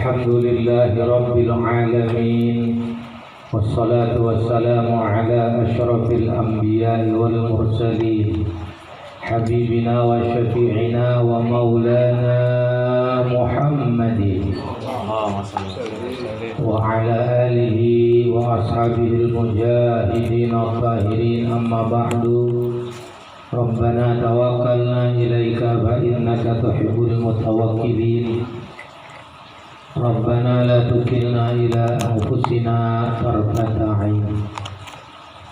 Alhamdulillahi Rabbil Alamin. Wassalatu wassalamu ala ashrafil anbiya'i wal mursalin, habibina wa syafi'ina wa maulana Muhammadin wa ala alihi wa ashabihi al-mujahidin al-tahirin. Amma ba'du. Rabbana tawakkalna ilaika fa innaka tuhibbul mutawakkilin. Rabbana la tukilna ila anfusina tarfata ain.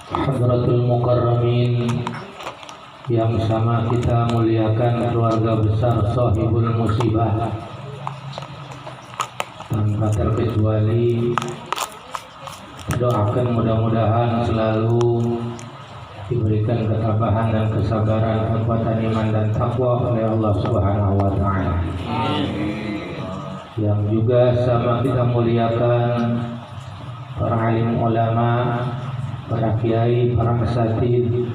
Hadratul mukarramin yang sama kita muliakan keluarga besar sahibul musibah, tanpa terkecuali doakan mudah-mudahan selalu diberikan ketabahan dan kesabaran, kekuatan iman dan takwa oleh Allah Subhanahu wa taala. Yang juga sama kita muliakan para alim ulama, para kiai, para asatidz,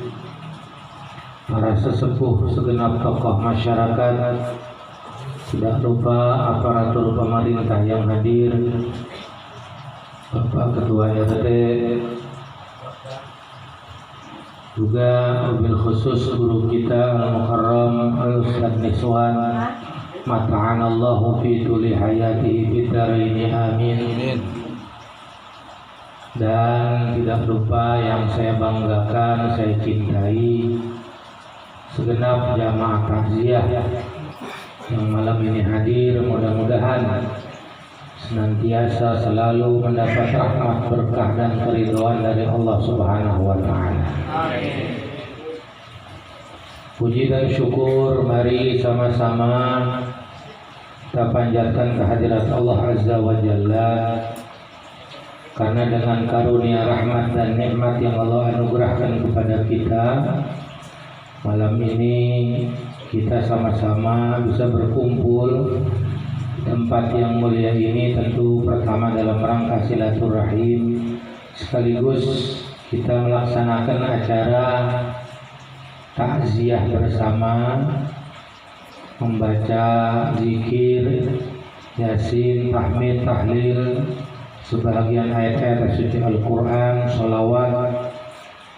para sesepuh, segenap tokoh masyarakat, tidak lupa aparatur pemerintah yang hadir, Bapak Ketua RT, juga wabil khusus guru kita Al-Mukarram Al-Ustadz Niswan, mata'anallahu fi tuli hayatihi fitaraini amin. Dan tidak lupa yang saya banggakan, saya cintai, segenap jamaah takziah yang malam ini hadir. Mudah-mudahan senantiasa selalu mendapat rahmat, berkah dan keridhaan dari Allah Subhanahu wa taala. Puji dan syukur mari sama-sama kita panjatkan kehadirat Allah Azza wa Jalla, karena dengan karunia rahmat dan nikmat yang Allah anugerahkan kepada kita, malam ini kita sama-sama bisa berkumpul di tempat yang mulia ini. Tentu pertama dalam rangka silaturahim, sekaligus kita melaksanakan acara takziah bersama, membaca zikir, yasin, tahmid, tahlil, sebagian ayat-ayat suci Al-Quran, sholawat.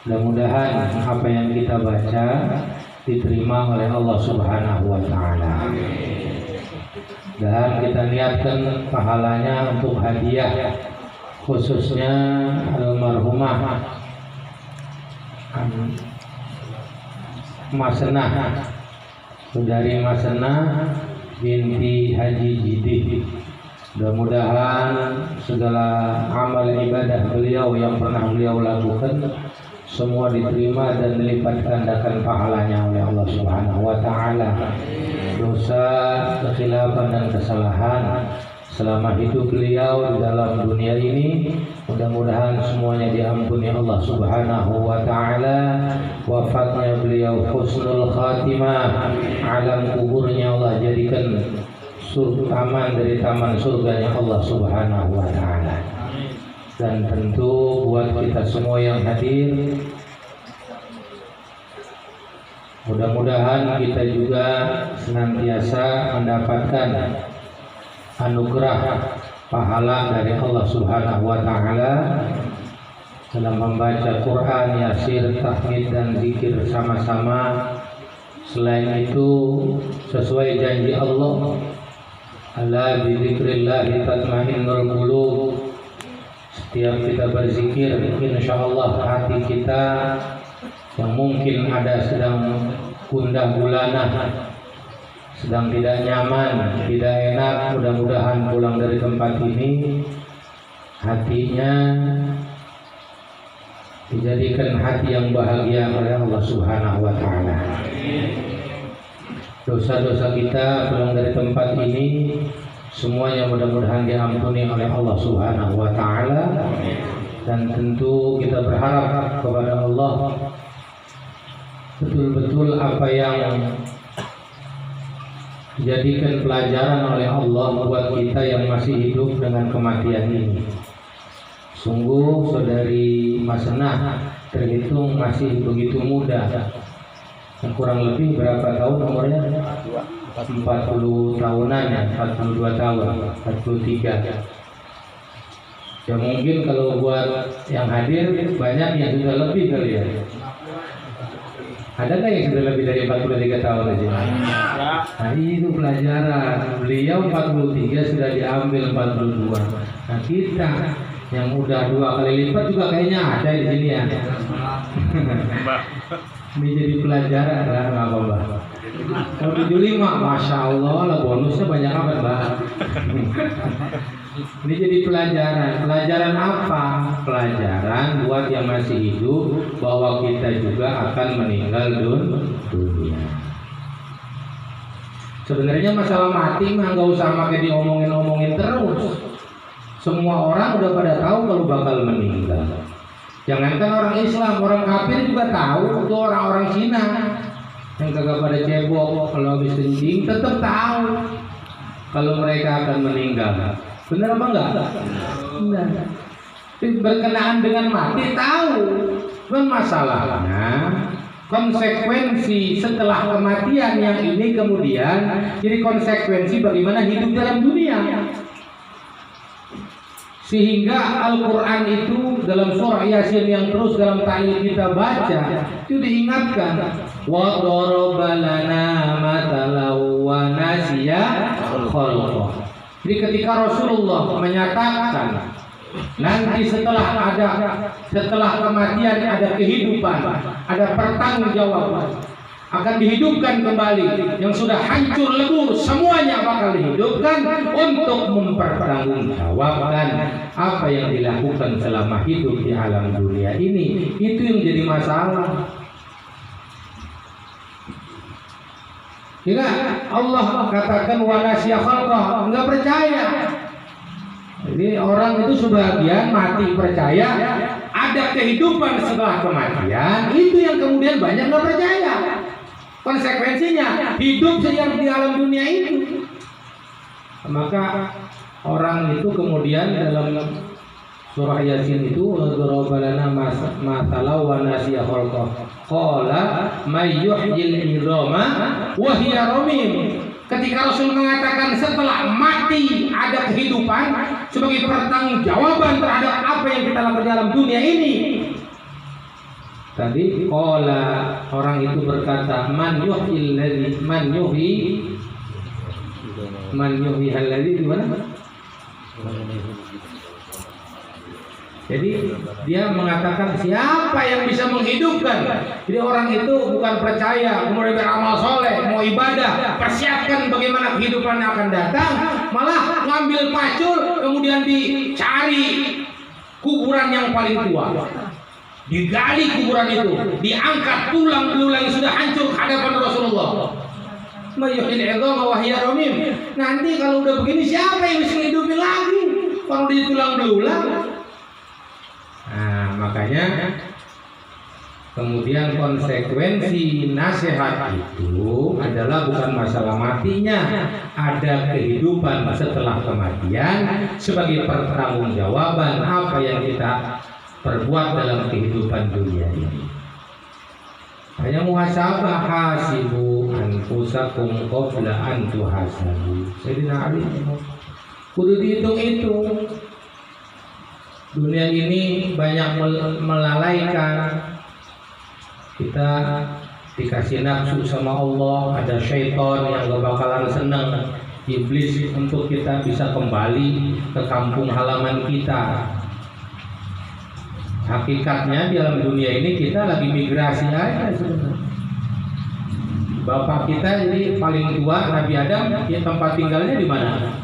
Mudah-mudahan apa yang kita baca diterima oleh Allah Subhanahu wa taala. Dan kita niatkan pahalanya untuk hadiah khususnya almarhumah Masenah, Saudari Masenah binti Haji Jidih. Mudah-mudahan segala amal ibadah beliau yang pernah beliau lakukan semua diterima dan dilipat gandakan pahalanya oleh Allah Subhanahu wa taala. Dosa, kekhilafan dan kesalahan selama hidup beliau di dalam dunia ini, mudah-mudahan semuanya diampuni Allah Subhanahu wa taala. Wafatnya beliau husnul khatimah, alam kuburnya Allah jadikan taman dari taman surganya Allah Subhanahu wa taala. Dan tentu buat kita semua yang hadir, mudah-mudahan kita juga senantiasa mendapatkan anugerah pahala dari Allah Subhanahu wa taala dalam membaca Quran, yasin, tahmid dan zikir sama-sama. Selain itu, sesuai janji Allah, ala bizikrillahi tatmainnul qulub. Setiap kita berzikir, insyaallah hati kita yang mungkin ada sedang gundah gulana, sedang tidak nyaman, tidak enak, mudah-mudahan pulang dari tempat ini hatinya dijadikan hati yang bahagia oleh Allah Subhanahu wa taala. Dosa-dosa kita pulang dari tempat ini semuanya mudah-mudahan diampuni oleh Allah Subhanahu wa taala. Dan tentu kita berharap kepada Allah betul-betul apa yang dijadikan pelajaran oleh Allah buat kita yang masih hidup dengan kematian ini. Sungguh Saudari Masenah terhitung masih begitu muda, kurang lebih berapa tahun umurnya? 40 tahunan ya, 42 tahun, 43. Ya mungkin kalau buat yang hadir banyak yang sudah lebih kali ya. Ada nggak yang sudah lebih dari 43 tahun aja? Nah itu pelajaran. Beliau 43 sudah diambil 42. Nah kita yang udah 2 kali lipat juga kayaknya ada di sini ya. Ini jadi pelajaran lah, nggak apa-apa. Kalau 75, masya Allah lah bonusnya banyak apa mbak? Ini jadi pelajaran. Pelajaran apa? Pelajaran buat yang masih hidup bahwa kita juga akan meninggal dunia. Sebenarnya masalah mati mah nggak usah pakai diomongin terus. Semua orang udah pada tahu kalau bakal meninggal. Jangankan orang Islam, orang kafir juga tahu. Itu orang-orang Cina yang kagak pada cebok kalau habis kencing tetap tahu kalau mereka akan meninggal. Benar apa enggak? Benar. Berkenaan dengan mati tahu. Dan masalahnya konsekuensi setelah kematian yang ini kemudian jadi konsekuensi bagaimana hidup dalam dunia. Sehingga Al-Quran itu dalam surah Yasin yang terus dalam ta'lim kita baca itu diingatkan wa daraba lana matalau wa nasiya khalqah. Jadi ketika Rasulullah menyatakan nanti setelah kematian ada kehidupan, ada pertanggungjawaban, akan dihidupkan kembali yang sudah hancur lebur semuanya bakal dihidupkan untuk mempertanggungjawabkan apa yang dilakukan selama hidup di alam dunia ini. Itu yang jadi masalah. Jika Allah katakan wala syakhalqah, enggak percaya. Jadi orang itu sebagian mati percaya ada kehidupan setelah kematian, itu yang kemudian banyak enggak percaya. Konsekuensinya hidup sedang di alam dunia itu. Maka orang itu kemudian dalam surah Yasin itu darabalana masalah wa nasiya khalqah qala may yuhyil idhama wa hiya ramim. Ketika Rasul mengatakan setelah mati ada kehidupan sebagai pertanggungjawaban terhadap apa yang kita lakukan dalam dunia ini. Tadi qala orang itu berkata man yuhyil ladzi man yuhyi alladzi di mana? Jadi dia mengatakan siapa yang bisa menghidupkan. Jadi orang itu bukan percaya kemudian beramal soleh mau ibadah persiapkan bagaimana kehidupan yang akan datang, malah ngambil pacul kemudian dicari kuburan yang paling tua, digali kuburan itu, diangkat tulang belulang yang sudah hancur ke hadapan Rasulullah. Nanti kalau udah begini siapa yang bisa hidupin lagi kalau di tulang belulang? Nah, makanya kemudian konsekuensi nasihat itu adalah bukan masalah matinya, ada kehidupan setelah kematian sebagai pertanggungjawaban apa yang kita perbuat dalam kehidupan dunia ini. Hanya muhasabah hasibu anfusakum qabla an tuhasabu. Sayyidina Ali kudu dihitung itu. Dunia ini banyak melalaikan. Kita dikasih nafsu sama Allah, ada syaitan yang gak bakalan senang, iblis untuk kita bisa kembali ke kampung halaman kita. Hakikatnya di dalam dunia ini kita lagi migrasi aja sebenarnya. Bapak kita jadi paling tua Nabi Adam, ya tempat tinggalnya di mana?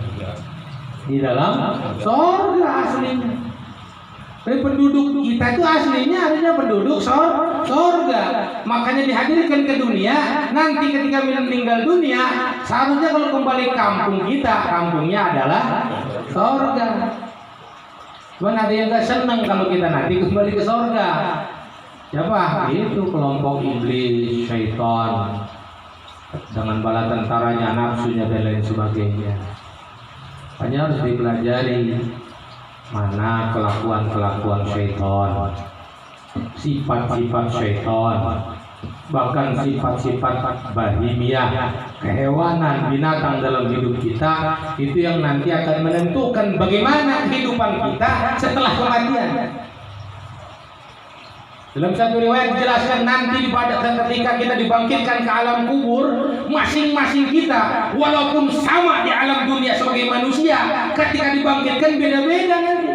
Di dalam surga aslinya. Tapi penduduk kita itu aslinya adanya penduduk surga. Makanya dihadirkan ke dunia. Nanti ketika meninggal dunia, seharusnya kalau kembali kampung kita, kampungnya adalah surga. Cuman ada yang gak senang kalau kita nanti kembali ke surga. Siapa? Itu kelompok iblis, syaitan, dengan bala tentaranya, nafsunya dan lain sebagainya. Hanya harus dipelajari mana kelakuan syaitan, sifat-sifat syaitan, bahkan sifat-sifat bahimiyah, kehewanan, binatang dalam hidup kita, itu yang nanti akan menentukan bagaimana kehidupan kita setelah kematian. Dalam satu riwayat dijelaskan nanti pada ketika kita dibangkitkan ke alam kubur, masing-masing kita walaupun sama di alam dunia sebagai manusia, ketika dibangkitkan beda-beda nanti.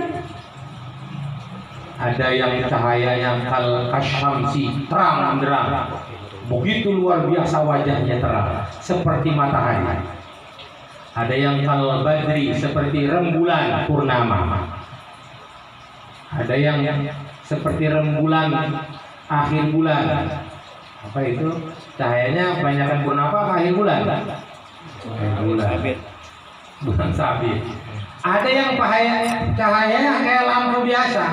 Ada yang cahayanya kal kasyamsi, terang benderang, begitu luar biasa wajahnya terang seperti matahari. Ada yang kal badri, seperti rembulan purnama. Ada yang seperti rembulan akhir bulan. Apa itu? Cahayanya kebanyakan purnama akhir bulan. Akhir bulan. Bulan sabit. Ada yang cahayanya kayak lampu biasa.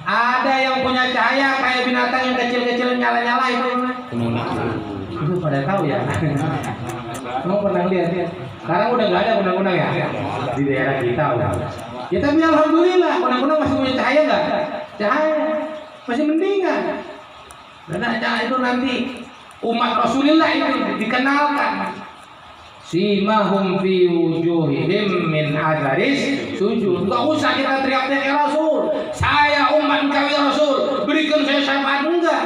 Ada yang punya cahaya kayak binatang yang kecil-kecil nyala-nyala itu. Itu pada tahu ya. Kamu pernah lihat ya? Sekarang udah nggak ada kunang-kunang ya di daerah kita udah. Ya tapi alhamdulillah kunang-kunang masih punya cahaya nggak? Cahaya masih mendingan. Dan cahaya itu nanti umat Rasulullah itu dikenalkan. Simahum fi wujuhihim min atharis sujud. Enggak usah kita teriak-teriak ya Rasul, saya umat engkau ya Rasul, berikan saya syafaat, enggak.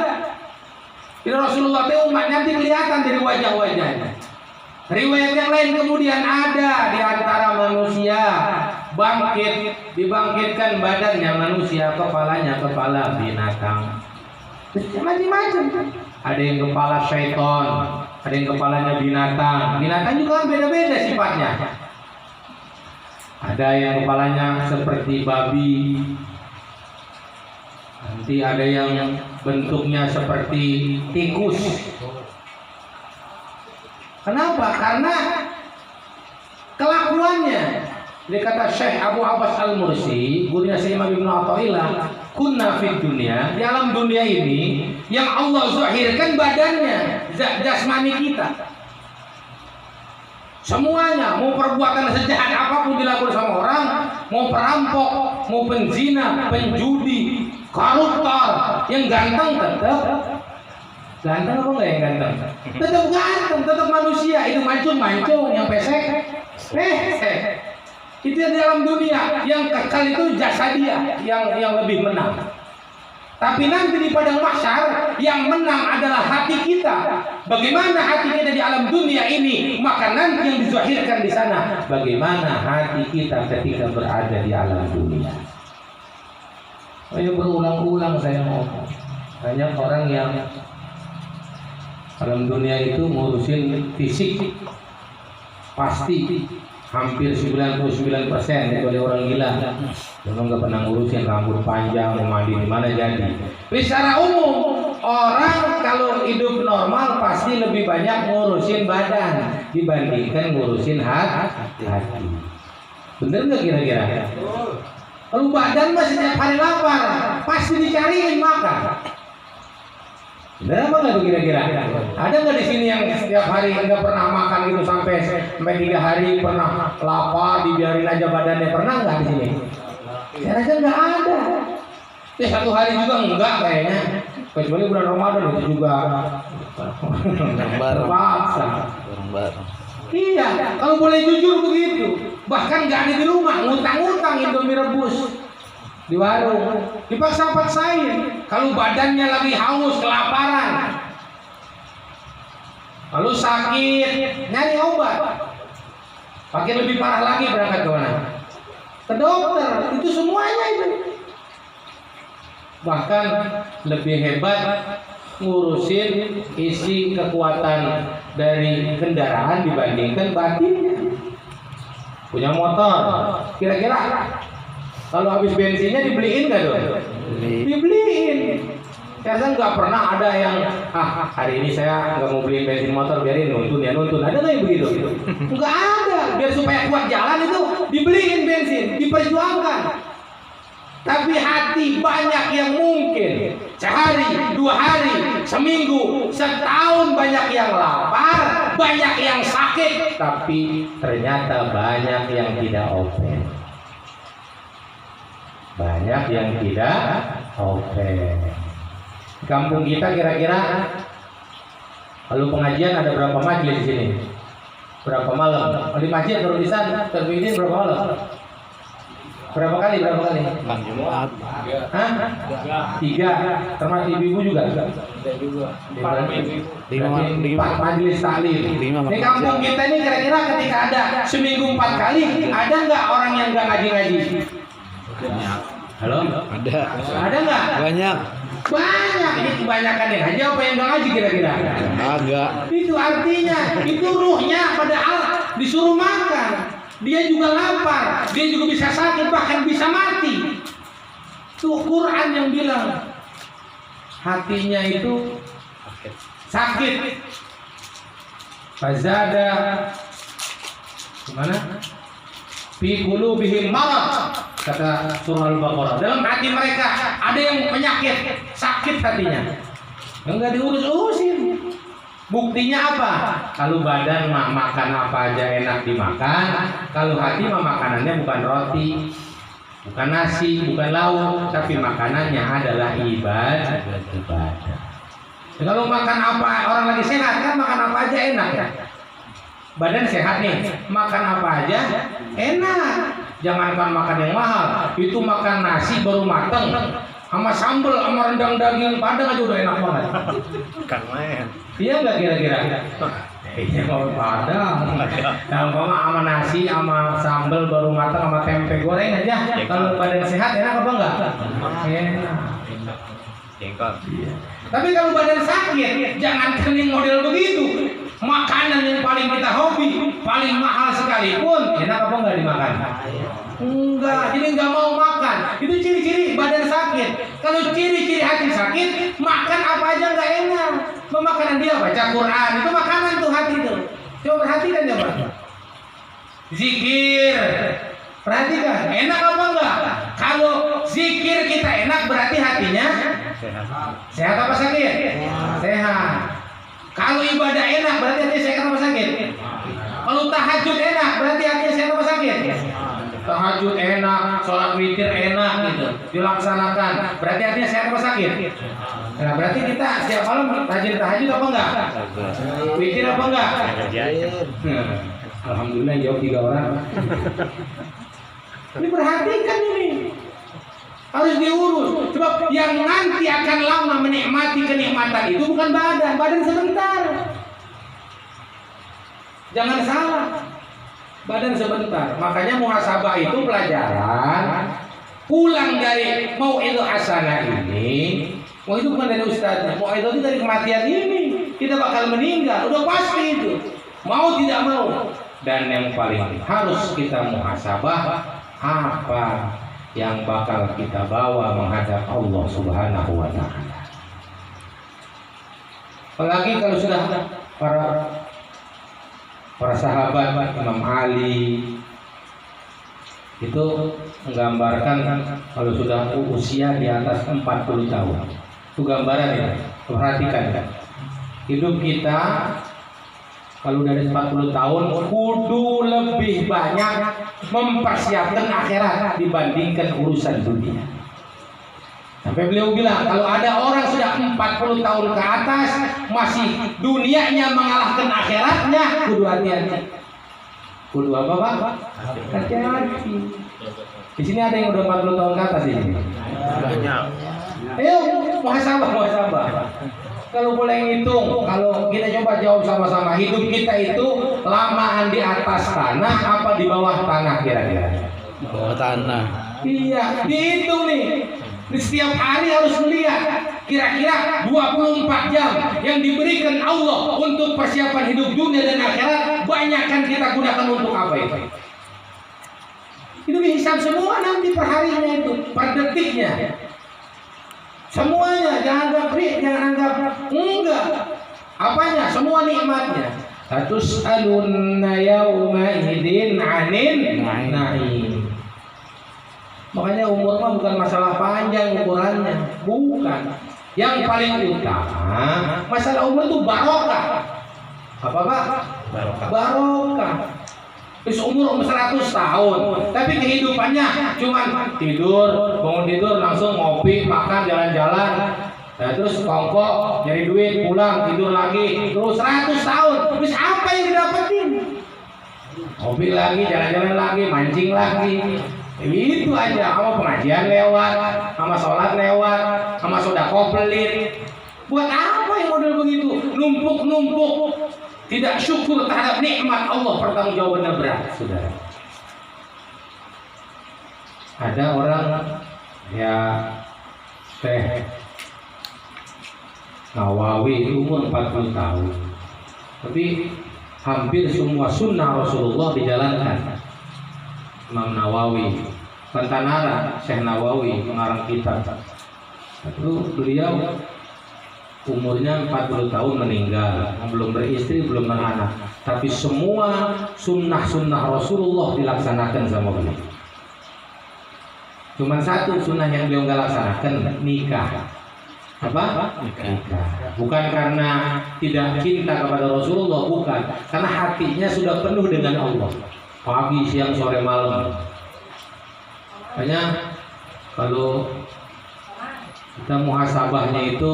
Ini Rasulullah itu umatnya nanti kelihatan dari wajah-wajahnya. Riwayat yang lain kemudian ada di antara manusia dibangkitkan badannya manusia, kepalanya kepala binatang. Macam-macam. Ada yang kepala syaitan, ada yang kepalanya binatang. Binatang juga kan beda-beda sifatnya. Ada yang kepalanya seperti babi. Nanti ada yang bentuknya seperti tikus. Kenapa? Karena kelakuannya. Dia kata Syekh Abu Abbas Al-Mursi, gurunya Syekh Imam Ibnu Athaillah, kunna fid dunia, di alam dunia ini yang Allah zahirkan badannya, jasmani kita. Semuanya, mau perbuatan sejahat apapun dilakukan sama orang, mau perampok, mau penzina, penjudi, koruptor, yang ganteng tetap ganteng apa enggak yang ganteng? Tetap ganteng, tetap manusia. Itu mancung, yang pesek. Itu yang di dalam dunia, yang kekal itu jasa dia yang lebih menang. Tapi nanti di padang mahsyar yang menang adalah hati kita. Bagaimana hati kita di alam dunia ini, maka nanti yang dizahirkan di sana bagaimana hati kita ketika berada di alam dunia. Saya berulang-ulang saya ngomong. Banyak orang yang alam dunia itu ngurusin fisik pasti. Hampir 99% itu ada orang gila. Memang nggak pernah ngurusin rambut panjang, mau mandi di mana jadi. Tapi secara umum orang kalau hidup normal pasti lebih banyak ngurusin badan dibandingkan ngurusin hati. Bener nggak kira-kira? Kalau badan masih setiap hari lapar, pasti dicariin makan. Benar apa nggak kira-kira? Ada nggak di sini yang setiap hari nggak pernah makan gitu sampai 3 hari pernah lapar dibiarin aja badannya, pernah nggak di sini? Saya rasa nggak ada. Satu hari juga enggak kayaknya. Kecuali bulan Ramadan itu juga. Terpaksa. Iya, kalau boleh jujur begitu. Bahkan nggak ada di rumah, ngutang-ngutang Indomie rebus di warung, dipaksa-paksain. Kalau badannya lagi haus, kelaparan, lalu sakit, nyari obat. Pakai lebih parah lagi berangkat ke mana? Ke dokter. Itu semuanya itu. Bahkan lebih hebat ngurusin isi kekuatan dari kendaraan dibandingkan batinnya. Punya motor, kira-kira kalau habis bensinnya dibeliin nggak dong? Dibeliin. Karena nggak pernah ada yang hari ini saya nggak mau beliin bensin motor, biarin nuntun. Ada nggak yang begitu? Nggak ada. Biar supaya kuat jalan itu dibeliin bensin, diperjuangkan. Tapi hati banyak yang mungkin sehari, 2 hari, seminggu, setahun banyak yang lapar, banyak yang sakit, tapi ternyata banyak yang tidak open. Banyak yang tidak open. Kampung kita kira-kira kalau pengajian ada berapa majelis di sini? Berapa malam? Di masjid berurusan terpilih berapa malam? Berapa kali? Jumat. Hah? 3. Termasuk ibu-ibu juga? Empat majelis taklim. Di kampung kita ini kira-kira ketika ada seminggu 4 kali, ada nggak orang yang nggak ngaji-ngaji? Halo? Ada nggak? Banyak. Ini kebanyakan yang ngaji apa yang nggak ngaji kira-kira? Agak. Itu artinya, itu ruhnya padahal disuruh makan. Dia juga lapar, dia juga bisa sakit, bahkan bisa mati. Tuh Quran yang bilang hatinya itu sakit. Fazada gimana? Fi qulubihim marad, kata surah Al-Baqarah. Dalam hati mereka ada yang penyakit, sakit hatinya. Enggak diurus-urusin. Buktinya apa? Kalau badan makan apa aja enak dimakan, kalau hati makanannya bukan roti, bukan nasi, bukan lauk, tapi makanannya adalah ibadah. Kalau makan apa orang lagi sehat kan makan apa aja enak ya. Badan sehat nih, makan apa aja enak. Jangankan makan yang mahal, itu makan nasi baru mateng, sama sambal, sama rendang daging padang aja udah enak banget. Kan main. Iya nggak kira-kira? Iya kalau padang. Nah, sama nasi, sama sambal baru matang, sama tempe goreng aja. Kalau badan sehat enak apa enggak? Enak. Jengkol. Tapi kalau badan sakit, jangan kening model begitu. Makanan yang paling kita hobi, paling mahal sekalipun, enak apa enggak dimakan? Enggak, jadi enggak mau makan. Itu ciri-ciri badan sakit. Kalau ciri-ciri hati sakit, makan apa aja enggak enak. Makanan dia baca Quran, itu makanan tuh hati itu. Coba perhatikan coba. Zikir, perhatikan, enak apa enggak? Kalau zikir kita enak, berarti hatinya sehat apa sakit? Sehat. Kalau ibadah enak, berarti hatinya sehat apa sakit? Kalau tahajud enak, berarti hatinya sehat apa sakit? Tahajud enak, sholat witir enak gitu, dilaksanakan, berarti hatinya sehat apa sakit? Nah, berarti kita setiap malam rajin tahajud apa enggak? Witir apa enggak? Alhamdulillah jawab 3 orang. Ini perhatikan ini. Harus diurus. Sebab yang nanti akan lama menikmati kenikmatan itu bukan badan sebentar. Jangan salah. Badan sebentar. Makanya muhasabah itu pelajaran pulang dari mau'idhah hasanah ini. Mau itu bukan dari ustaznya, mau itu dari kematian ini. Kita bakal meninggal, udah pasti itu. Mau tidak mau. Dan yang paling harus kita muhasabah, apa yang bakal kita bawa menghadap Allah Subhanahu wa Ta'ala. Apalagi kalau sudah para sahabat Imam Ali itu menggambarkan kalau sudah usia di atas 40 tahun. Itu gambaran ya, perhatikan ya. Hidup kita kalau dari 40 tahun kudu lebih banyak mempersiapkan akhirat dibandingkan urusan dunia. Sampai beliau bilang kalau ada orang sudah 40 tahun ke atas masih dunianya mengalahkan akhiratnya, kudu hati-hati. Kudu apa Pak? Hati-hati. Di sini ada yang udah 40 tahun ke atas ini. Banyak. Ayo muhasabah. Kalau boleh ngitung, kalau kita coba jawab sama-sama, hidup kita itu lamaan di atas tanah apa di bawah tanah kira-kira? Bawah tanah. Iya, dihitung nih. Di setiap hari harus melihat kira-kira 24 jam yang diberikan Allah untuk persiapan hidup dunia dan akhirat, banyakkan kita gunakan untuk apa itu? Itu dihisab semua nanti per harinya itu, per detiknya. Semuanya, jangan anggap jangan anggap enggak. Apanya? Semua nikmatnya. Tatus'alunna yawma idzin 'anil na'im. Makanya umur mah bukan masalah panjang ukurannya, bukan. Yang paling utama masalah umur itu barokah. Apa Pak? Barokah. Terus umur 100 tahun, tapi kehidupannya cuman tidur, bangun tidur langsung ngopi, makan, jalan-jalan, nah, terus kongkok, nyari duit, pulang, tidur lagi, terus 100 tahun. Terus apa yang didapetin? ngopi lagi, jalan-jalan lagi, mancing lagi. Itu aja, sama pengajian lewat, sama sholat lewat, sama sedekah pelit. Buat apa yang model begitu? Numpuk-numpuk, tidak syukur terhadap nikmat Allah, pertanggungjawabannya berat, saudara. Ada orang ya Teh Nawawi umur 40 tahun, tapi hampir semua sunnah Rasulullah dijalankan. Imam Nawawi, Pantanara, Syekh Nawawi mengarang kitab. Itu beliau umurnya 40 tahun meninggal, belum beristri, belum beranak, tapi semua sunnah-sunnah Rasulullah dilaksanakan sama beliau. Cuma satu sunnah yang beliau nggak laksanakan, nikah. Apa? Nikah. Bukan karena tidak cinta kepada Rasulullah, bukan, karena hatinya sudah penuh dengan Allah. Pagi, siang, sore, malam. Makanya kalau kita muhasabahnya itu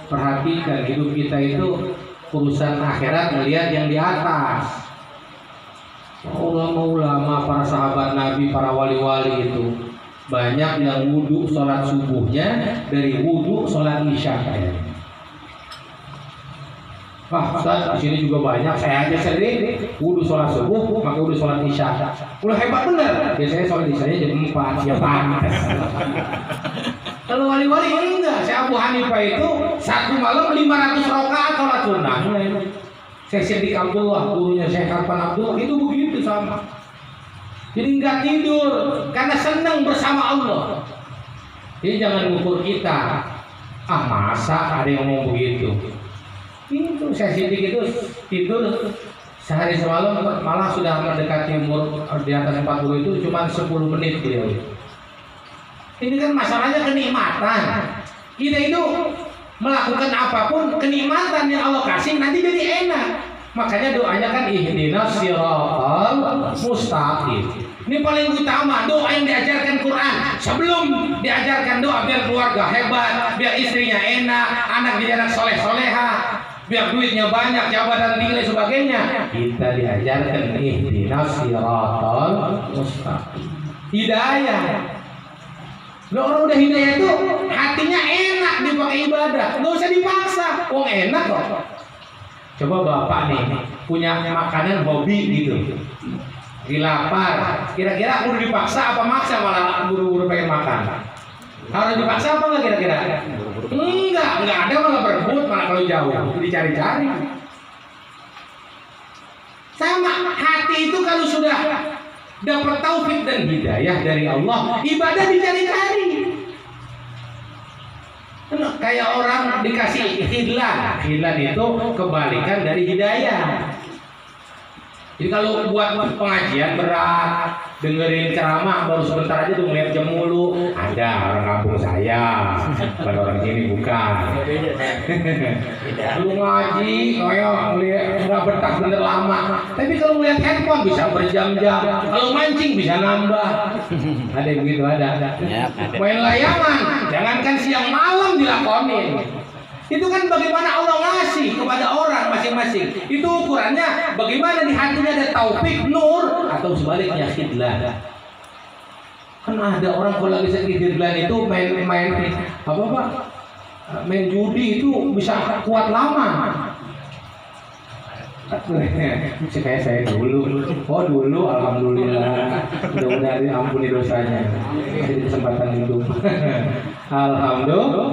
perhatikan hidup kita itu urusan akhirat, melihat yang di atas. Ulama-ulama, para sahabat Nabi, para wali-wali itu banyak yang wudhu sholat subuhnya dari wudhu sholat isya. Wah, Ustaz, di sini juga banyak. Saya aja sendiri wudhu sholat subuh, pakai wudhu sholat isya. Udah hebat bener. Biasanya sholat isyanya jam 4, ya pantas. Kalau wali-wali enggak. Saya Abu Hanifah itu satu malam 500 rakaat sholat sunnah. Saya Siddiq Abdullah, gurunya Syekh Harpan Abdullah, itu begitu sama. Jadi nggak tidur karena senang bersama Allah. Jadi jangan ngukur kita. Masa ada yang ngomong begitu? Itu saya Siddiq itu tidur sehari semalam malah sudah mendekati umur di atas 40 itu cuma 10 menit dia. Ini kan masalahnya kenikmatan. Kita itu melakukan apapun kenikmatan yang Allah kasih nanti jadi enak. Makanya doanya kan ihdinas siratal mustaqim. Ini paling utama doa yang diajarkan Quran. Sebelum diajarkan doa biar keluarga hebat, biar istrinya enak, anak jadi anak soleh-soleha, biar duitnya banyak, jabatan tinggi dan sebagainya, kita diajarkan ihdinas siratal mustaqim. Hidayah. Loh, orang udah hidayah itu hatinya enak dipakai ibadah, nggak usah dipaksa. Oh enak kok. Coba bapak nih punya makanan hobi gitu, dilapar, kira-kira udah dipaksa apa maksa malah buru-buru pengen makan? Harus dipaksa apa nggak kira-kira? Enggak ada, malah berebut, malah kalau jauh dicari-cari. Sama hati itu kalau sudah dapat taufik dan hidayah dari Allah, ibadah dicari-cari. Kayak orang dikasih khidlan itu kebalikan dari hidayah. Jadi kalau buat pengajian berat, dengerin ceramah baru sebentar aja tuh ngeliat jam mulu. Ada orang kampung saya, bukan orang sini, bukan. Lu ngaji kayak nggak betah bener lama. Tapi kalau ngeliat handphone bisa berjam-jam. Kalau mancing bisa nambah. Ada yang begitu, ada. Main layangan, jangankan siang malam dilakonin. Itu kan bagaimana Allah ngasih kepada orang masing-masing. Itu ukurannya bagaimana di hatinya ada taufik, nur, atau sebaliknya khidlan. Kan ada orang kalau lagi sakit khidlan itu main apa Pak? Main judi itu bisa kuat lama. Kayak saya dulu. Oh dulu, alhamdulillah. Mudah-mudahan ampuni dosanya. Jadi kesempatan hidup. Alhamdulillah.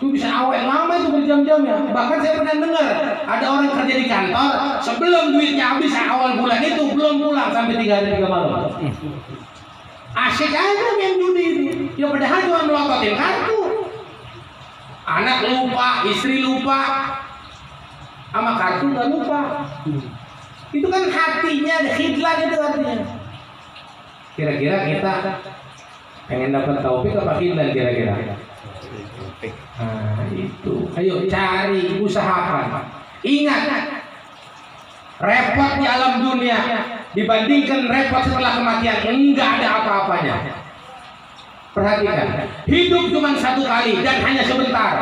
Itu bisa awet lama itu berjam-jam ya. Bahkan saya pernah dengar ada orang kerja di kantor sebelum duitnya habis awal bulan itu belum pulang sampai 3 hari 3 malam. Asyik aja main judi itu. Ya padahal cuma melototin kartu. Anak lupa, istri lupa, sama kartu nggak lupa. Itu kan hatinya ada khidlan itu artinya. Kira-kira kita pengen dapat taufik apa khidlan kira-kira? Nah itu, ayo cari, usahakan. Ingat, repot di alam dunia dibandingkan repot setelah kematian enggak ada apa-apanya. Perhatikan, hidup cuma satu kali dan hanya sebentar,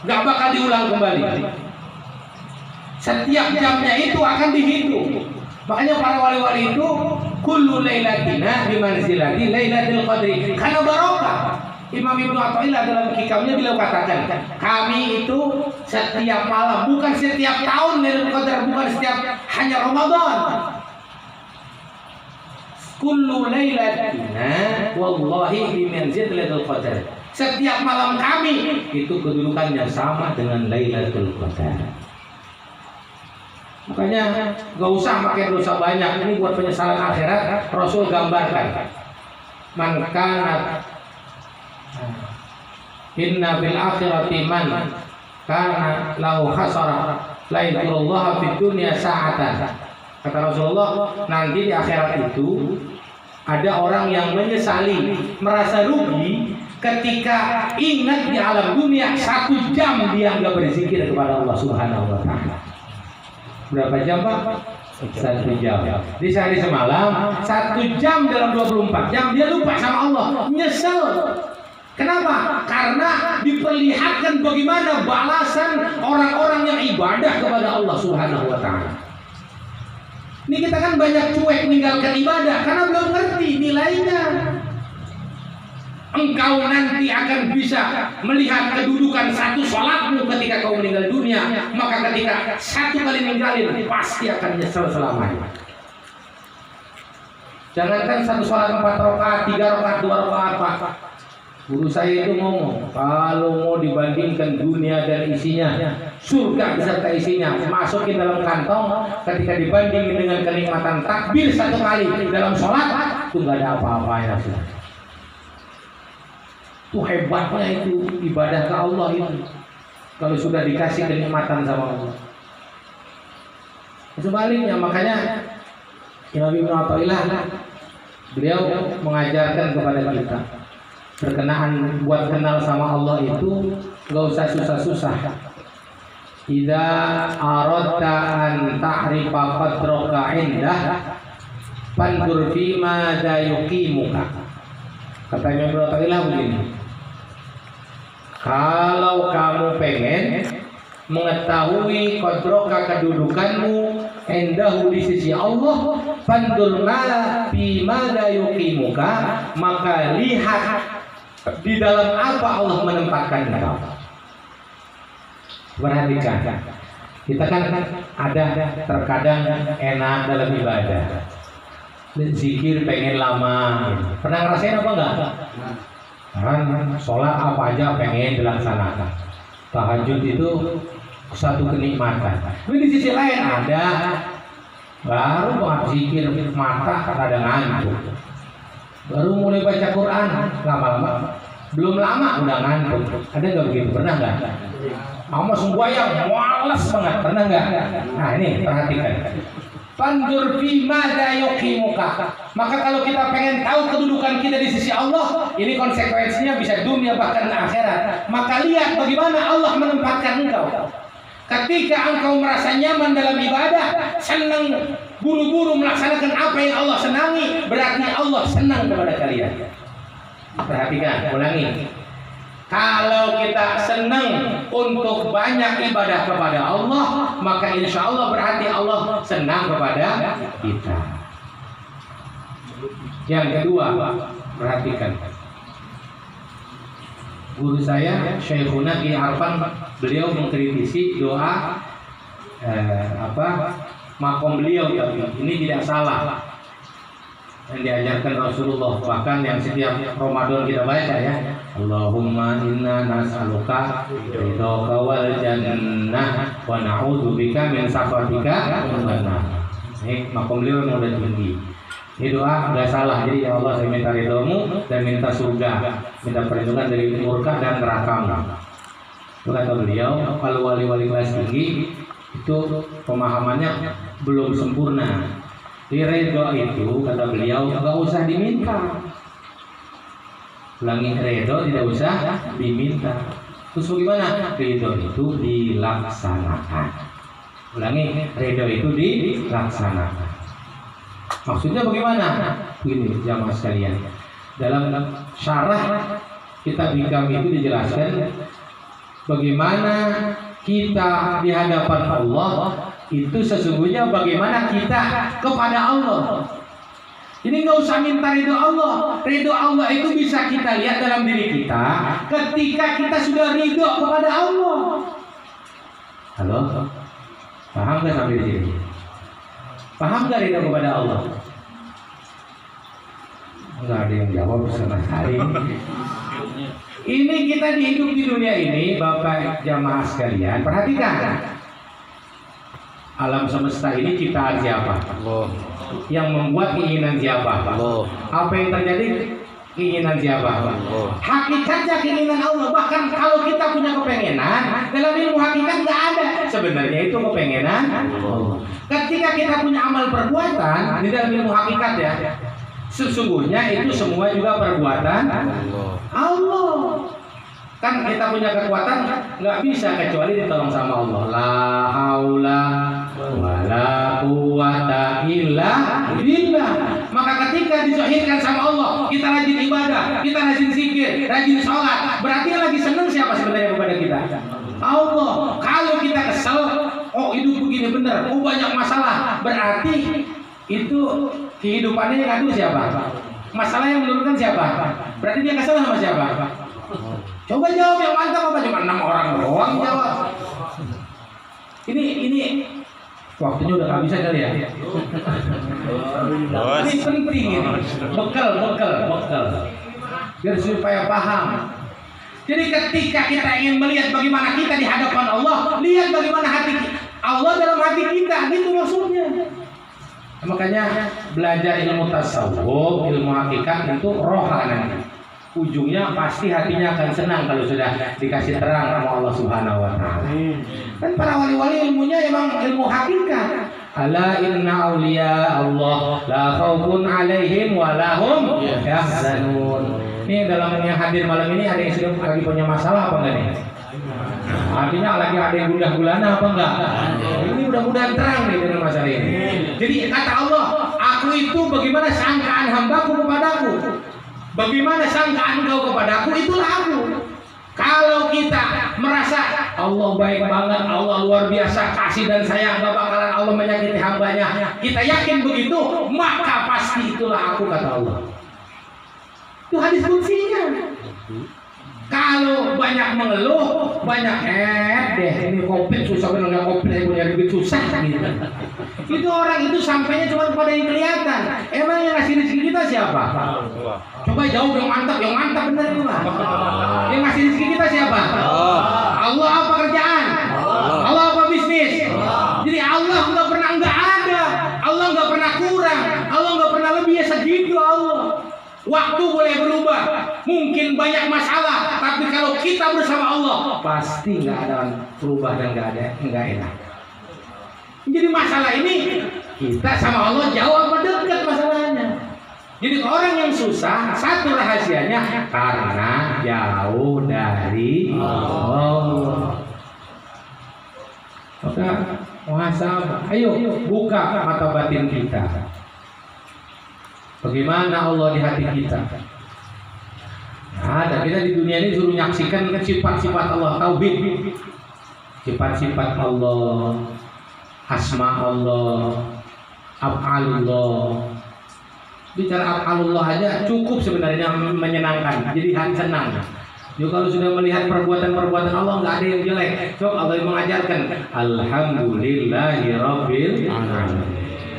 nggak bakal diulang kembali. Setiap jamnya itu akan dihitung. Makanya para wali-wali itu kullu lailatina bimanzilati lailatul qadri. Karena barokah. Imam Ibnu Athaillah dalam hikamnya beliau katakan, kami itu setiap malam, bukan setiap tahun Lailatul Qadar, bukan setiap hanya Ramadan. Kullu lailatina wallahi bimanzilati Lailatul Qadar. Setiap malam kami itu kedudukannya sama dengan Lailatul Qadar. Makanya gak usah pakai dosa banyak. Ini buat penyesalan akhirat. Rasul gambarkan, man kanat inna bil akhirati man kana lahu khasara la yadurullah fid dunya sa'atan. Kata Rasulullah, nanti di akhirat itu ada orang yang menyesali, merasa rugi ketika ingat di alam dunia 1 jam dia nggak berzikir kepada Allah Subhanahu wa taala. Berapa jam, Pak? 1 jam. Di sehari semalam 1 jam dalam 24 jam dia lupa sama Allah, nyesel. Kenapa? Karena diperlihatkan bagaimana balasan orang-orang yang ibadah kepada Allah Subhanahu wa taala. Ini kita kan banyak cuek meninggalkan ibadah karena belum ngerti nilainya. Engkau nanti akan bisa melihat kedudukan satu sholatmu ketika kau meninggal dunia. Maka ketika 1 kali ninggalin pasti akan nyesel selamanya. Jangankan 1 sholat 4 rakaat, 3 rakaat, 2 rakaat, Pak. Guru saya itu ngomong, kalau mau dibandingkan dunia dan isinya, surga beserta isinya, masukin dalam kantong. Ketika dibandingin dengan kenikmatan takbir 1 kali dalam sholat, itu nggak ada apa-apanya. Itu hebatnya itu ibadah ke Allah itu. Kalau sudah dikasih kenikmatan sama Allah. Sebaliknya, makanya Imam Ibnu Athaillah beliau mengajarkan kepada kita berkenaan buat kenal sama Allah itu gak usah susah-susah. Idza aradta an ta'rifa qadraka indah fandur fima da yuqimuka. Katanya Ibnu Athaillah begini, kalau kamu pengen mengetahui qadraka kedudukanmu indahu di sisi Allah, fandur ma fima da yuqimuka, maka lihat di dalam apa Allah menempatkan engkau. Perhatikan, kita kan ada terkadang enak dalam ibadah, zikir pengen lama. Pernah ngerasain apa enggak? Kan sholat apa aja pengen dilaksanakan. Tahajud itu satu kenikmatan. Tapi di sisi lain ada baru banget zikir mata kadang ngantuk. Baru mulai baca Quran lama-lama, belum lama udah ngantuk. Ada nggak begitu? Pernah nggak? Sama semua yang malas banget, pernah nggak? Nah ini perhatikan. Fandur fima da yuqimuka. Maka kalau kita pengen tahu kedudukan kita di sisi Allah, ini konsekuensinya bisa dunia bahkan akhirat. Maka lihat bagaimana Allah menempatkan engkau. Ketika engkau merasa nyaman dalam ibadah, senang buru-buru melaksanakan apa yang Allah senangi, berarti Allah senang kepada kalian. Perhatikan, ulangi. Kalau kita senang untuk banyak ibadah kepada Allah, maka insya Allah berarti Allah senang kepada kita. Yang kedua, perhatikan. Guru saya Syekhuna Ki Arfan, beliau mengkritisi doa makom beliau, tapi ini tidak salah yang diajarkan Rasulullah, bahkan yang setiap Ramadan kita baca ya, Allahumma inna nas'aluka ridhaka wal jannah wa na'udzubika min sakhatika wan nar. Ini makom beliau yang udah tinggi. Ini doa nggak salah. Jadi ya Allah, saya minta ridhomu dan minta surga, minta perlindungan dari murka dan neraka. Itu kata beliau. Kalau wali-wali kelas tinggi itu pemahamannya belum sempurna. Di ridho itu kata beliau nggak usah diminta. Ulangi, ridho tidak usah diminta. Terus bagaimana? Ridho itu dilaksanakan. Ulangi, ridho itu dilaksanakan. Maksudnya bagaimana? Begini jamaah sekalian, dalam syarah kitab Hikam itu dijelaskan bagaimana kita di hadapan Allah itu sesungguhnya bagaimana kita kepada Allah. Ini nggak usah minta ridho Allah. Ridho Allah itu bisa kita lihat dalam diri kita ketika kita sudah ridho kepada Allah. Halo, paham nggak sampai sini? Paham nggak ridho kepada Allah? Nggak ada yang jawab sama sekali. Ini kita hidup di dunia ini, Bapak jamaah sekalian, perhatikan. Alam semesta ini ciptaan siapa? Allah. Yang membuat keinginan siapa? Allah. Apa yang terjadi? Keinginan siapa? Allah. Hakikatnya keinginan Allah. Bahkan kalau kita punya kepengenan, dalam ilmu hakikat nggak ada. Sebenarnya itu kepengenan Allah. Ketika kita punya amal perbuatan, di dalam ilmu hakikat ya, sesungguhnya itu semua juga perbuatan Allah. Kan kita punya kekuatan nggak bisa kecuali ditolong sama Allah. La haula wala quwata illa billah. Maka ketika dizohirkan sama Allah, kita rajin ibadah, kita rajin zikir, rajin sholat, berarti yang lagi seneng siapa sebenarnya kepada kita? Allah. Kalau kita kesel, oh hidup begini bener, oh banyak masalah, berarti itu kehidupannya yang ngadu siapa? Masalah yang menurunkan siapa? Berarti dia kesel sama siapa? Coba jawab yang mantap, apa cuma 6 orang doang jawab. Ini waktunya udah gak bisa kali ya. Ini penting ini. Bekal. Biar supaya paham. Jadi ketika kita ingin melihat bagaimana kita di hadapan Allah, lihat bagaimana hati Allah dalam hati kita, gitu maksudnya. Makanya belajar ilmu tasawuf, ilmu hakikat itu rohani. Ujungnya pasti hatinya akan senang kalau sudah dikasih terang sama Allah Subhanahu wa taala. Dan para wali-wali ilmunya emang ilmu hakikat. Ala inna auliya Allah la khaufun alaihim wa lahum yahzanun. Ini dalam yang hadir malam ini ada yang sedang lagi punya masalah apa enggak nih? Artinya lagi ada yang gundah gulana apa enggak? Ini mudah-mudahan terang nih dengan masalah ini. Jadi kata Allah, aku itu bagaimana sangkaan hambaku kepadaku. Bagaimana sangkaan engkau kepadaku, itulah aku. Kalau kita merasa Allah baik banget, Allah luar biasa, kasih dan sayang, gak bakalan Allah menyakiti hambanya, kita yakin begitu, maka pasti itulah aku, kata Allah. Itu hadis kutsinya. Kalau banyak mengeluh, banyak deh ini COVID susah benar, nggak COVID saya punya duit susah gitu. Itu orang itu sampainya cuma kepada yang kelihatan. Emang yang ngasih rezeki kita siapa? Coba jauh yang mantap benar itu lah. Yang ngasih rezeki kita siapa? Allah apa kerjaan? Allah apa bisnis? Jadi Allah nggak pernah nggak ada, Allah nggak pernah kurang, Allah nggak pernah lebih, ya segitu Allah. Waktu boleh berubah, mungkin banyak masalah, tapi kalau kita bersama Allah pasti nggak ada berubah dan nggak enak. Jadi masalah ini kita sama Allah jauh apa dekat masalahnya. Jadi orang yang susah, satu rahasianya karena jauh dari Allah. Maka muhasabah, ayo buka mata batin kita. Bagaimana Allah di hati kita? Ada kita di dunia ini suruh nyaksikan sifat-sifat Allah, tauhid, sifat-sifat Allah, asma Allah, af'alullah. Bicara af'alullah aja cukup sebenarnya menyenangkan, jadi hati senang. Jadi kalau sudah melihat perbuatan-perbuatan Allah nggak ada yang jelek. So Allah mengajarkan Alhamdulillahirabbil alamin.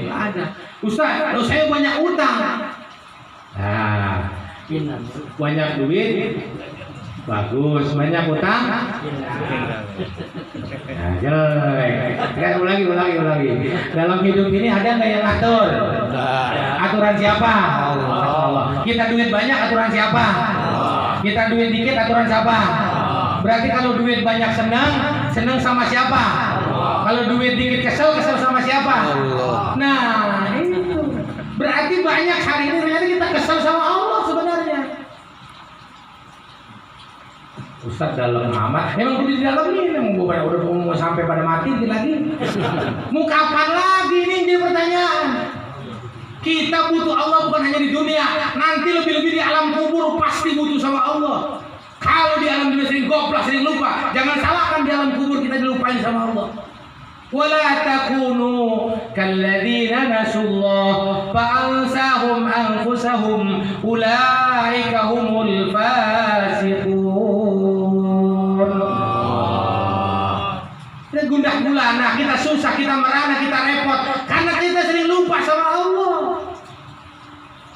Nggak ada. Ustaz, kalau saya banyak utang. Nah, banyak duit, bagus. Banyak utang, nah, jelek. Ulangi. Dalam hidup ini ada nggak yang atur? Aturan siapa? Allah. Kita duit banyak, aturan siapa? Kita duit dikit, aturan siapa? Berarti kalau duit banyak senang sama siapa? Kalau duit dikit kesel sama siapa? Nah, itu berarti banyak hari ini ternyata kita kesel sama Allah sebenarnya. Ustaz dalam amat, memang di dalam ini udah mau sampai pada mati lagi. Mau kapan lagi ini jadi pertanyaan? Kita butuh Allah bukan hanya di dunia, nanti lebih-lebih di alam kubur pasti butuh sama Allah. Kalau di alam dunia sering goblok, sering lupa, jangan salahkan di alam kubur kita dilupain sama Allah. Wala takunu kalladzina nasullah fa'ansahum anfusahum ulaika humul fasiqun. Kita gundah gulana, kita susah, kita merana, kita repot karena kita sering lupa sama Allah.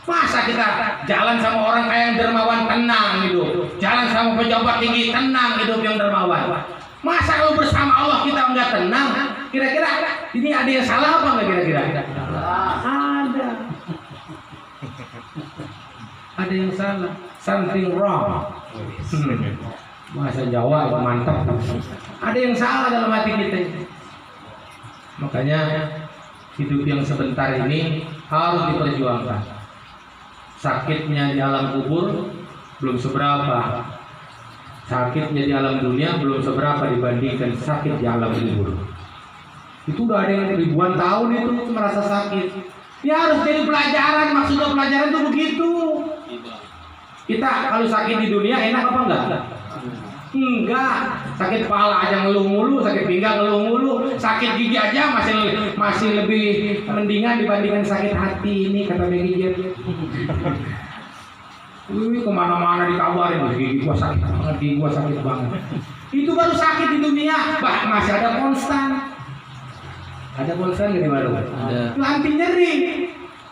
Masa kita jalan sama orang kaya yang dermawan tenang hidup, jalan sama pejabat tinggi tenang hidup yang dermawan. Masa kalau bersama Allah kita enggak tenang? Kira-kira ini ada yang salah apa enggak kira-kira? Ada. Ada yang salah. Something wrong. Bahasa Jawa mantap. Ada yang salah dalam hati kita. Makanya hidup yang sebentar ini harus diperjuangkan. Sakitnya di alam kubur belum seberapa. Sakitnya di alam dunia belum seberapa dibandingkan sakit di alam kubur. Itu udah ada yang ribuan tahun itu merasa sakit. Ya harus jadi pelajaran, maksudnya pelajaran itu begitu. Kita kalau sakit di dunia enak apa enggak? Enggak. Sakit kepala aja ngeluh mulu, sakit pinggang ngeluh mulu, sakit gigi aja masih lebih mendingan dibandingkan sakit hati ini kata Meggy. Kemana-mana dikabarin, gigi gua sakit banget, gigi gua sakit banget. Itu baru sakit di dunia, masih ada konstan. Ada konstan nggak di baru? Ada. Itu anti nyeri.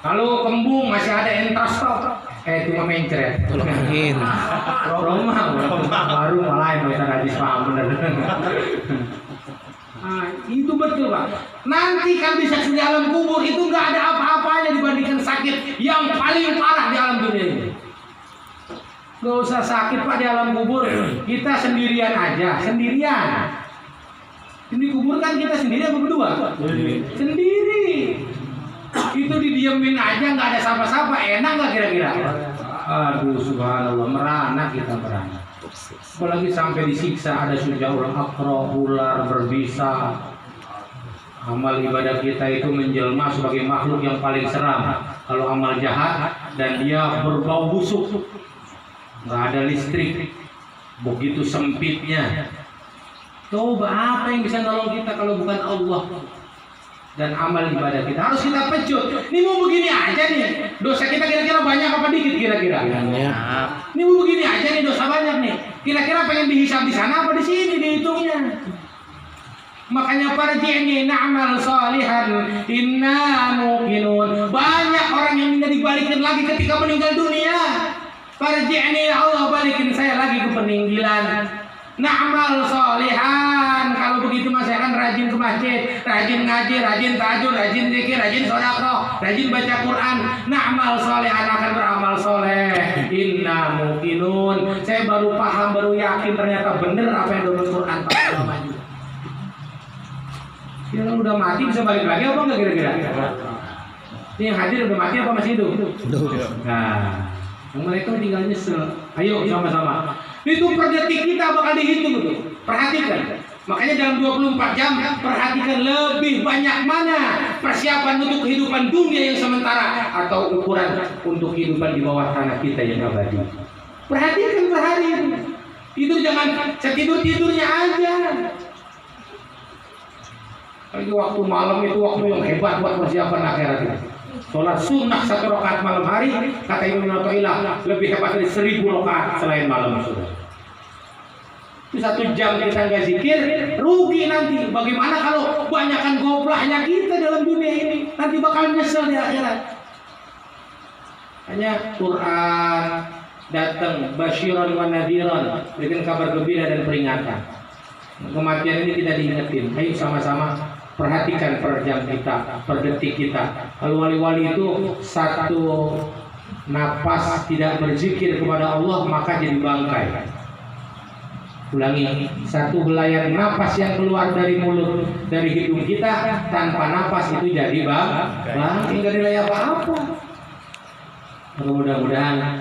Kalau kembung masih ada entrostop. Cuma mencret. Tolong angin. Roma baru malah yang hadis paham bener. Nah, itu betul Pak. Nanti kan bisa di alam kubur itu nggak ada apa-apanya dibandingkan sakit yang paling parah di alam dunia ini. Gak usah sakit Pak di alam kubur, kita sendirian aja, sendirian. Ini kubur kan kita sendiri apa berdua? Sendiri. Itu didiemin aja, nggak ada sapa-sapa, enak nggak kira-kira? Aduh subhanallah, merana kita merana. Apalagi sampai disiksa, ada sujaul akro, ular berbisa. Amal ibadah kita itu menjelma sebagai makhluk yang paling seram. Kalau amal jahat dan dia berbau busuk. Nggak ada listrik, begitu sempitnya. Coba apa yang bisa nolong kita kalau bukan Allah dan amal ibadah kita? Harus kita pecut. Ini mau begini aja nih, dosa kita kira-kira banyak apa dikit kira-kira? Ini mau begini aja nih, dosa banyak nih. Kira-kira pengen dihisab di sana apa di sini dihitungnya? Makanya farji'ni na'mal salihan inna muqinun. Banyak orang yang minta dibalikin lagi ketika meninggal dunia. Farji'ni ya Allah, balikin saya lagi ke peninggalan. Na'mal sholihan. Kalau begitu mas saya akan rajin ke masjid, rajin ngaji, rajin tahajud, rajin zikir, rajin sedekah, rajin baca Quran. Na'mal sholihan, akan beramal soleh. Inna muqinun. Saya baru paham, baru yakin ternyata benar apa yang dalam Quran. Kira udah mati bisa balik lagi apa enggak kira-kira? Ini yang hadir udah mati apa masih hidup? Nah, yang mereka tinggal nyesel. Ayo sama-sama. Itu per detik kita bakal dihitung itu. Perhatikan. Makanya dalam 24 jam perhatikan lebih banyak mana persiapan untuk kehidupan dunia yang sementara atau ukuran untuk kehidupan di bawah tanah kita yang abadi. Perhatikan per hari itu. Itu jangan setidur-tidurnya aja. Lagi waktu malam itu waktu yang hebat buat persiapan akhirat kita. Sholat sunnah 1 rakaat malam hari kata Imam Nawawi lebih hebat dari 1000 rakaat selain malam sudah. Itu 1 jam kita nggak zikir rugi nanti. Bagaimana kalau banyakkan goplahnya kita dalam dunia ini, nanti bakal nyesel di akhirat. Hanya Quran datang basyiran wa nadhiran, dengan kabar gembira dan peringatan. Kematian ini kita diingetin. Ayo sama-sama perhatikan per jam kita, per detik kita. Kalau wali-wali itu 1 napas tidak berzikir kepada Allah maka jadi bangkai. Ulangi, 1 helaian napas yang keluar dari mulut, dari hidung kita tanpa napas itu jadi bangkai, nggak nilai apa-apa. Mudah-mudahan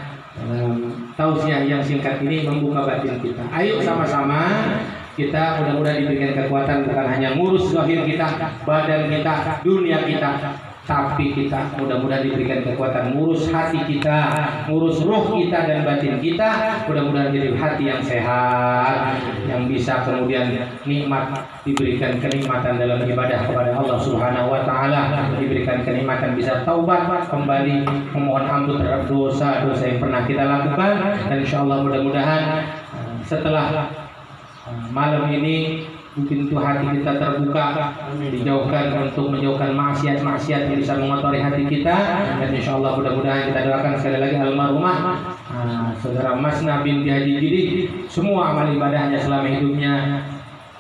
tausiah yang singkat ini membuka batin kita. Ayo sama-sama kita mudah-mudahan diberikan kekuatan bukan hanya ngurus zahir kita, badan kita, dunia kita. tapi kita mudah-mudahan diberikan kekuatan ngurus hati kita, ngurus ruh kita dan batin kita, mudah-mudahan jadi hati yang sehat, yang bisa kemudian nikmat, diberikan kenikmatan dalam ibadah kepada Allah Subhanahu wa taala, diberikan kenikmatan bisa taubat kembali, memohon ampun terhadap dosa-dosa yang pernah kita lakukan, dan insyaallah mudah-mudahan setelah malam ini pintu hati kita terbuka, dijauhkan untuk menjauhkan maksiat-maksiat yang bisa mengotori hati kita, dan insyaallah mudah-mudahan kita doakan sekali lagi almarhumah saudara Masna binti Haji Jidi, semua amal ibadahnya selama hidupnya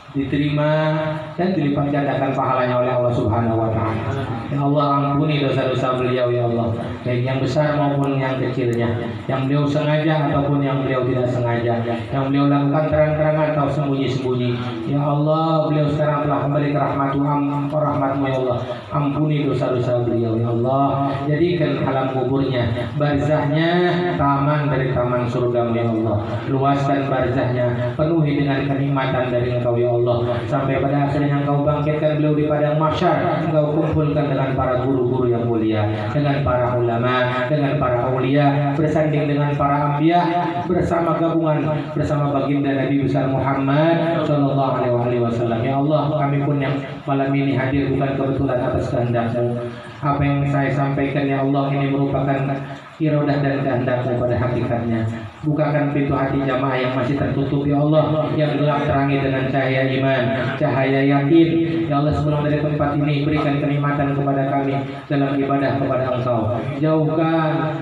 diterima dan dilipat gandakan pahalanya oleh Allah Subhanahu wa taala. Ya Allah, ampuni dosa-dosa beliau ya Allah, baik yang besar maupun yang kecilnya, yang beliau sengaja ataupun yang beliau tidak sengaja, yang beliau lakukan terang-terangan atau sembunyi-sembunyi. Ya Allah, beliau sekarang telah kembali ke rahmatmu ya Allah. Ampuni dosa-dosa beliau ya Allah. Jadikan alam kuburnya, barzahnya taman dari taman surga ya Allah. Luaskan barzahnya, penuhi dengan kenikmatan dari Engkau ya Allah. Sampai pada akhirnya Engkau bangkitkan beliau di padang mahsyar, Engkau kumpulkan dengan para guru-guru yang mulia, dengan para ulama, dengan para aulia, bersanding dengan para anbiya, bersama gabungan bersama baginda Nabi besar Muhammad sallallahu alaihi wasallam. Ya Allah, kami pun yang malam ini hadir bukan kebetulan atas kehendak-Mu. Apa yang saya sampaikan ya Allah ini merupakan iradah dan kehendak-Mu pada hakikatnya. Bukakan pintu hati jamaah yang masih tertutup ya Allah, yang gelap terangi dengan cahaya iman, cahaya yakin. Ya Allah, sebelum dari tempat ini berikan kenikmatan kepada kami dalam ibadah kepada Engkau. Jauhkan,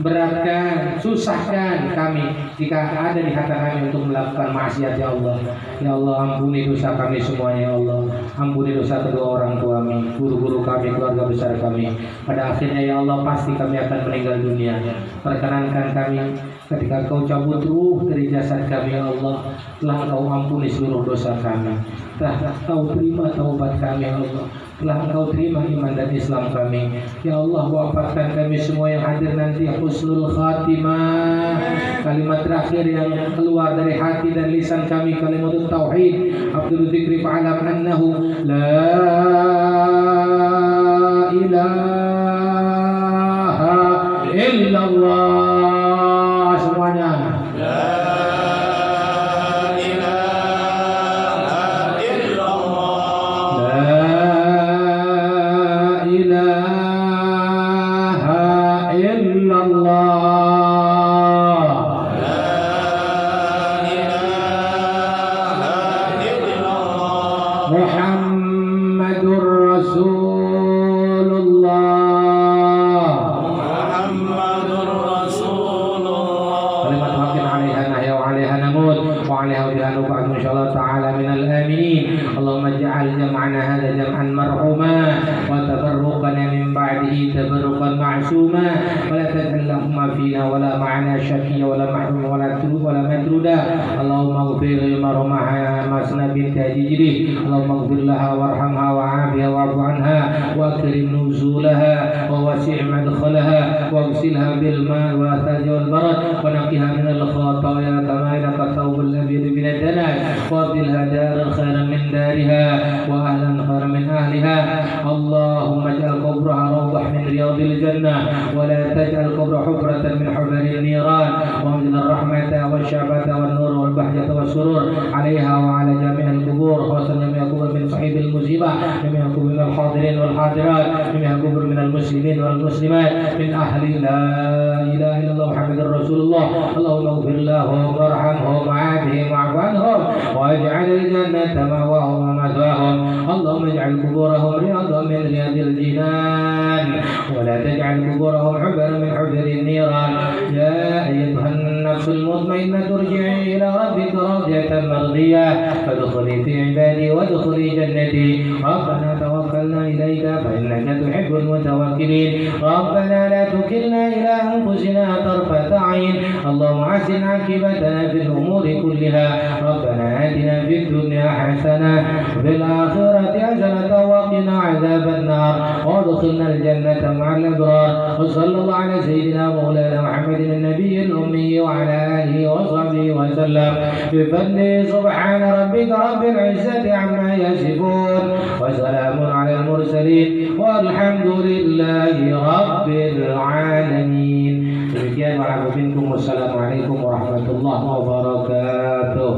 beratkan, susahkan kami jika ada di hati kami untuk melakukan maksiat ya Allah. Ya Allah, ampuni dosa kami semuanya ya Allah. Ampuni dosa kedua orang tua kami, guru-guru kami, keluarga besar kami. Pada akhirnya ya Allah pasti kami akan meninggal dunia. Perkenankan kami ketika Kau cabut ruh dari jasad kami ya Allah, telah Kau ampuni seluruh dosa kami, telah Kau terima taubat kami ya Allah, telah Engkau terima iman dan Islam kami. Ya Allah, wafatkan kami semua yang hadir nanti husnul khatimah, kalimat terakhir yang keluar dari hati dan lisan kami kalimat tauhid, abdul dzikri fa'alam annahu la ilaha illallah. Semuanya واغسلها بالماء والثلج والبرد ونقها من الخطايا كما ينقى الثوب الابيض من الدنس وابدلها دارا خيرا من دارها واهلا خيرا من اهلها. اللهم اجعل قبرها روضة من رياض الجنة ولا تجعل قبر حفرة من حفر النيران، وانزل الرحمة والشعبة والنور والبهجة والسرور عليها وعلى جميع القبور، خاصة جميع القبور من صحيح المصيبة، جميع القبور من الحاضرين والحاضرات، جميع القبور من المسلمين والمسلمات، من أهل لا إله إلا الله محمد رسول الله. اللهم اغفر لهم وارحمهم وعافهم واعف عنهم واجعل الجنة مأواهم ومثواهم. اللهم اجعل قبورهم رياضا من رياض الجنان ولا تجعل قبورهم حفرا من حفر النيران. يا أيتها النفس المطمئنة ارجعي إلى ربك راضية مرضية فادخلي في عبادي وادخلي جنتي. ربنا توكلنا إليك فإنك تحب المتوكلين. ربنا لا تكلنا إلى أنفسنا طرفة عين. اللهم أحسن عاقبتنا في الأمور كلها. ربنا آتنا في الدنيا حسنة وفي الآخرة حسنة وقنا وقنا عذاب النار وادخلنا الجنة مع الأبرار وصلى الله على سيدنا مولانا محمد النبي الأمي وعلى آله وصحبه وسلم بفضله سبحان ربك رب العزة عما يصفون وسلام على المرسلين والحمد لله رب العالمين. Demikian, wassalamualaikum warahmatullahi wabarakatuh.